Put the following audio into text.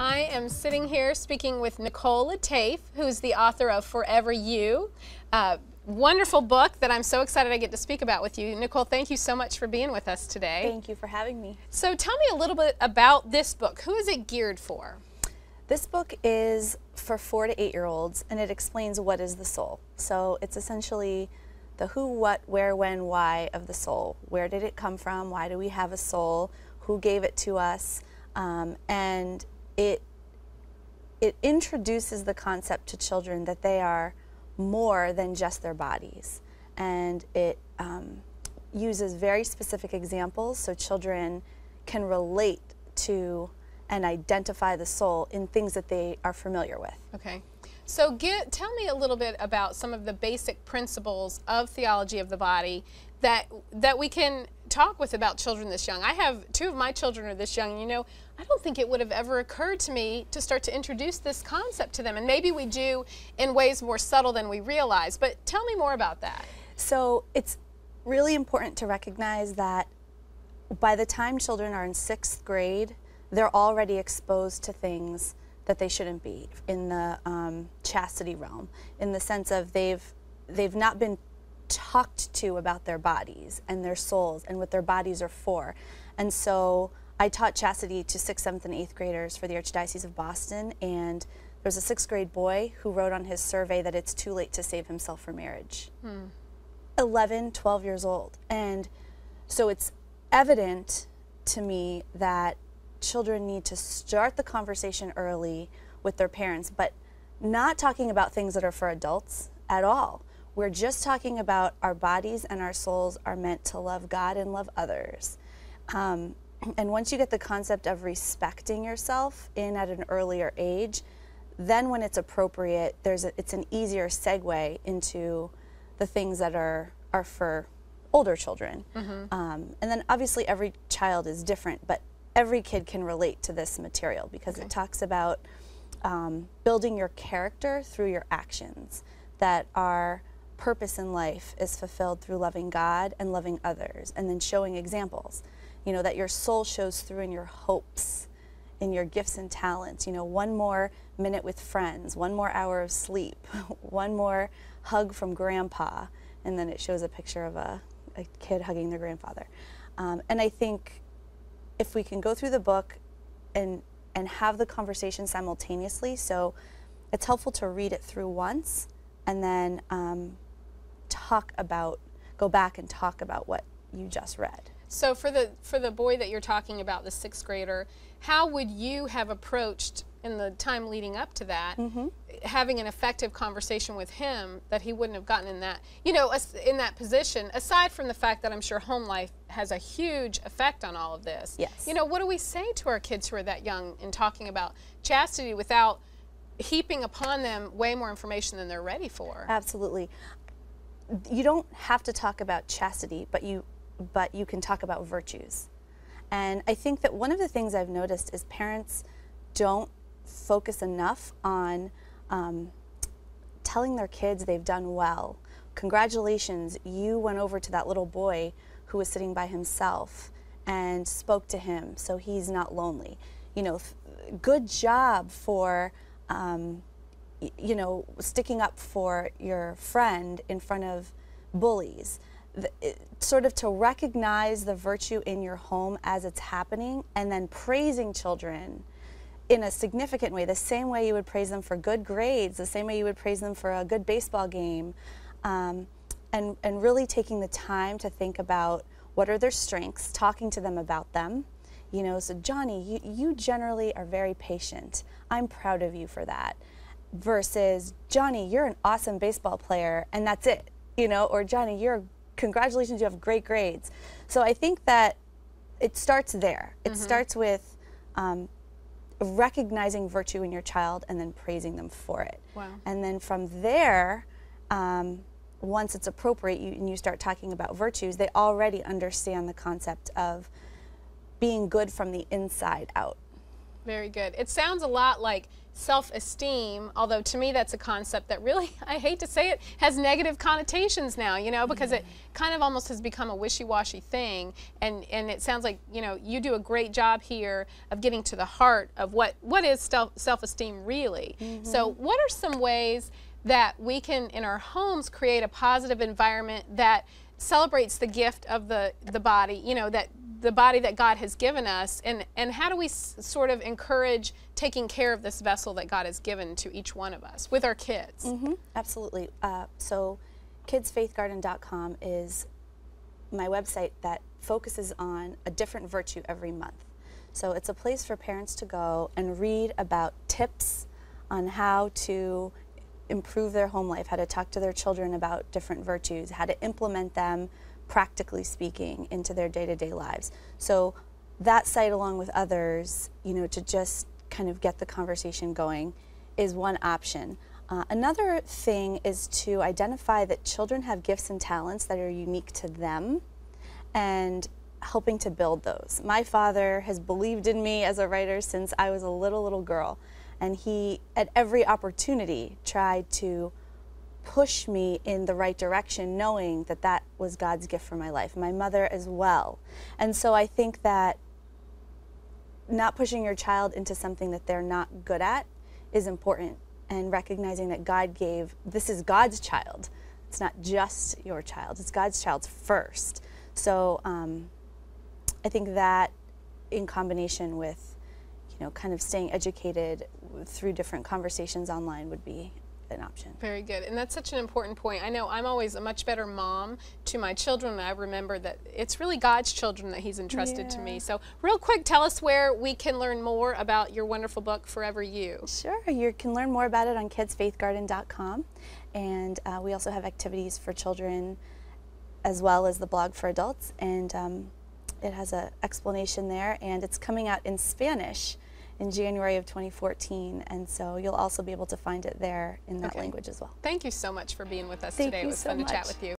I am sitting here speaking with Nicole Lataif, who's the author of Forever You, a wonderful book that I'm so excited I get to speak about with you. Nicole, thank you so much for being with us today. Thank you for having me. So tell me a little bit about this book. Who is it geared for? This book is for 4 to 8-year-olds, and it explains what is the soul. So it's essentially the who, what, where, when, why of the soul. Where did it come from? Why do we have a soul? Who gave it to us? And it introduces the concept to children that they are more than just their bodies. And it uses very specific examples so children can relate to and identify the soul in things that they are familiar with. Okay. So tell me a little bit about some of the basic principles of theology of the body that we can talk with about children this young. I have 2 of my children are this young, and you know, I don't think it would have ever occurred to me to start to introduce this concept to them, and maybe we do in ways more subtle than we realize, but tell me more about that. So it's really important to recognize that by the time children are in 6th grade, they're already exposed to things that they shouldn't be in the chastity realm, in the sense of they've not been talked to about their bodies and their souls and what their bodies are for. And so I taught chastity to 6th, 7th, and 8th graders for the Archdiocese of Boston, and there's a 6th grade boy who wrote on his survey that it's too late to save himself for marriage. 11, 12 years old. And so it's evident to me that children need to start the conversation early with their parents, but not talking about things that are for adults at all. We're just talking about our bodies and our souls are meant to love God and love others. And once you get the concept of respecting yourself in at an earlier age, then when it's appropriate, it's an easier segue into the things that are for older children. And then obviously every child is different, but every kid can relate to this material because it talks about building your character through your actions, that our purpose in life is fulfilled through loving God and loving others, and then showing examples. You know, that your soul shows through in your hopes, in your gifts and talents. You know, 1 more minute with friends, 1 more hour of sleep, 1 more hug from grandpa, and then it shows a picture of a kid hugging their grandfather. And I think if we can go through the book and have the conversation simultaneously, so it's helpful to read it through once and then go back and talk about what you just read. So for the boy that you're talking about, the 6th grader, how would you have approached in the time leading up to that, having an effective conversation with him that he wouldn't have gotten in that, you know, in that position, aside from the fact that I'm sure home life has a huge effect on all of this? Yes. You know, what do we say to our kids who are that young in talking about chastity without heaping upon them way more information than they're ready for? Absolutely. You don't have to talk about chastity, but you can talk about virtues. And I think that one of the things I've noticed is parents don't focus enough on telling their kids they've done well. Congratulations, you went over to that little boy who was sitting by himself and spoke to him so he's not lonely. You know, good job for you know, sticking up for your friend in front of bullies. Sort of to recognize the virtue in your home as it's happening, and then praising children in a significant way, the same way you would praise them for good grades, the same way you would praise them for a good baseball game, and really taking the time to think about what are their strengths, talking to them about them. You know, so Johnny, you generally are very patient. I'm proud of you for that. Versus, Johnny, you're an awesome baseball player, and that's it. You know, or Johnny, congratulations, you have great grades. So I think that it starts there. It starts with recognizing virtue in your child and then praising them for it. Wow. And then from there, once it's appropriate and you start talking about virtues, they already understand the concept of being good from the inside out. Very good. It sounds a lot like self-esteem, although to me that's a concept that really, I hate to say it, has negative connotations now, you know, because it kind of almost has become a wishy-washy thing. And it sounds like, you know, you do a great job here of getting to the heart of what is self-esteem really. So what are some ways that we can, in our homes, create a positive environment that celebrates the gift of the body, you know, that the body that God has given us, and how do we sort of encourage taking care of this vessel that God has given to each one of us with our kids? Absolutely. So kidsfaithgarden.com is my website that focuses on a different virtue every month. So it's a place for parents to go and read about tips on how to improve their home life, how to talk to their children about different virtues, how to implement them, practically speaking, into their day-to-day lives. So that site, along with others, you know, to just kind of get the conversation going, is one option. Another thing is to identify that children have gifts and talents that are unique to them, and helping to build those. My father has believed in me as a writer since I was a little girl, and he, at every opportunity, tried to push me in the right direction, knowing that that was God's gift for my life. My mother as well. And so I think that not pushing your child into something that they're not good at is important, and recognizing that God gave, this is God's child. It's not just your child, it's God's child first. So I think that, in combination with, you know, kind of staying educated through different conversations online, would be an option. Very good. And that's such an important point. I know I'm always a much better mom to my children, and I remember that it's really God's children that He's entrusted to me. So real quick, tell us where we can learn more about your wonderful book, Forever You. Sure. You can learn more about it on kidsfaithgarden.com, and we also have activities for children as well as the blog for adults, and it has an explanation there, and it's coming out in Spanish in January of 2014, and so you'll also be able to find it there in that language as well. Thank you so much for being with us Thank today. It you was so fun to chat much. with you.